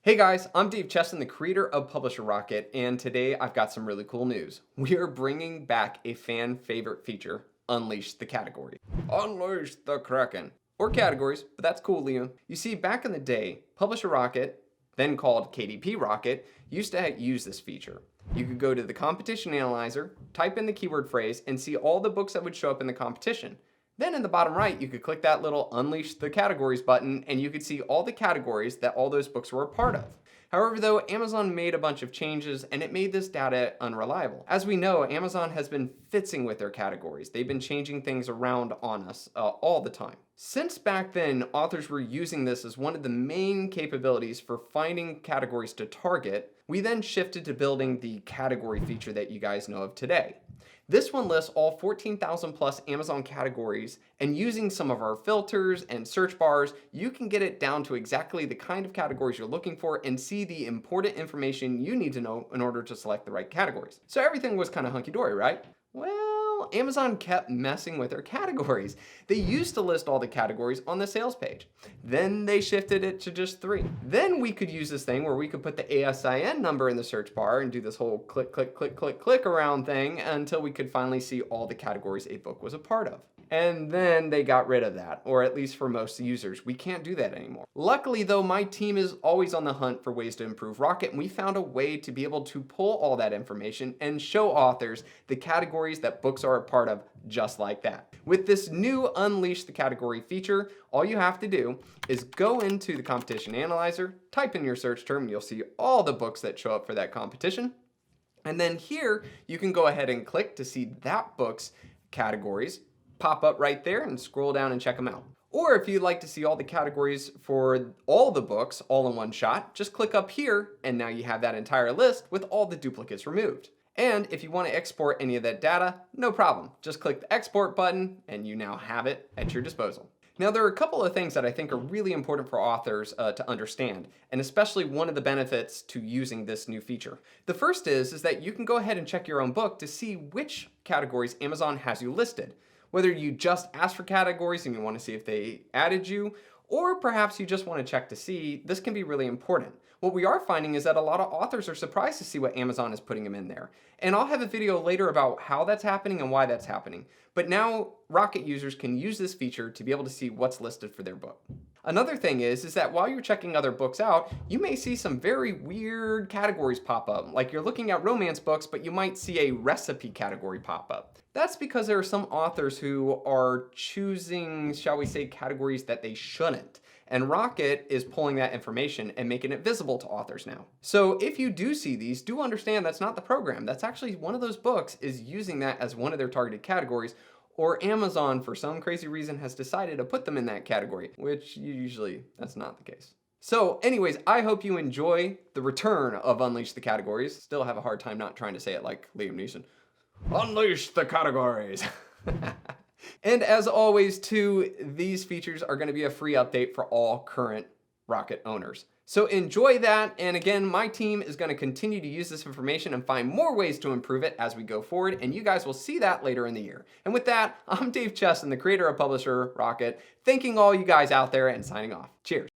Hey guys, I'm Dave Cheston, the creator of Publisher Rocket, and today I've got some really cool news. We are bringing back a fan favorite feature, Unleash the Category. Unleash the Kraken. Or categories, but that's cool, Liam. You see, back in the day, Publisher Rocket, then called KDP Rocket, used to use this feature. You could go to the competition analyzer, type in the keyword phrase, and see all the books that would show up in the competition. Then in the bottom right, you could click that little Unleash the Categories button and you could see all the categories that all those books were a part of. However, though, Amazon made a bunch of changes and it made this data unreliable. As we know, Amazon has been fitzing with their categories. They've been changing things around on us all the time. Since back then, authors were using this as one of the main capabilities for finding categories to target, we then shifted to building the category feature that you guys know of today. This one lists all 14,000 plus Amazon categories, and using some of our filters and search bars, you can get it down to exactly the kind of categories you're looking for and see the important information you need to know in order to select the right categories. So everything was kind of hunky-dory, right? Well, Amazon kept messing with their categories. They used to list all the categories on the sales page. Then they shifted it to just 3. Then we could use this thing where we could put the ASIN number in the search bar and do this whole click, click, click, click, click around thing until we could finally see all the categories a book was a part of. And then they got rid of that, or at least for most users. We can't do that anymore. Luckily though, my team is always on the hunt for ways to improve Rocket, and we found a way to be able to pull all that information and show authors the categories that books are a part of just like that. With this new Unleash the Category feature, all you have to do is go into the competition analyzer, type in your search term, and you'll see all the books that show up for that competition. And then here, you can go ahead and click to see that book's categories pop up right there and scroll down and check them out. Or if you'd like to see all the categories for all the books all in one shot, just click up here and now you have that entire list with all the duplicates removed. And if you want to export any of that data, no problem. Just click the export button and you now have it at your disposal. Now there are a couple of things that I think are really important for authors to understand, and especially one of the benefits to using this new feature. The first is that you can go ahead and check your own book to see which categories Amazon has you listed. Whether you just asked for categories and you want to see if they added you, or perhaps you just want to check to see, this can be really important. What we are finding is that a lot of authors are surprised to see what Amazon is putting them in there. And I'll have a video later about how that's happening and why that's happening. But now Rocket users can use this feature to be able to see what's listed for their book. Another thing is that while you're checking other books out, you may see some very weird categories pop up. Like you're looking at romance books, but you might see a recipe category pop up. That's because there are some authors who are choosing, shall we say, categories that they shouldn't. And Rocket is pulling that information and making it visible to authors now. So if you do see these, do understand that's not the program. That's actually one of those books is using that as one of their targeted categories, or Amazon, for some crazy reason, has decided to put them in that category, which usually that's not the case. So anyways, I hope you enjoy the return of Unleash the Categories. Still have a hard time not trying to say it like Liam Neeson. Unleash the categories. And as always, too, these features are going to be a free update for all current Rocket owners. So enjoy that. And again, my team is going to continue to use this information and find more ways to improve it as we go forward. And you guys will see that later in the year. And with that, I'm Dave Cheston, the creator of Publisher Rocket, thanking all you guys out there and signing off. Cheers.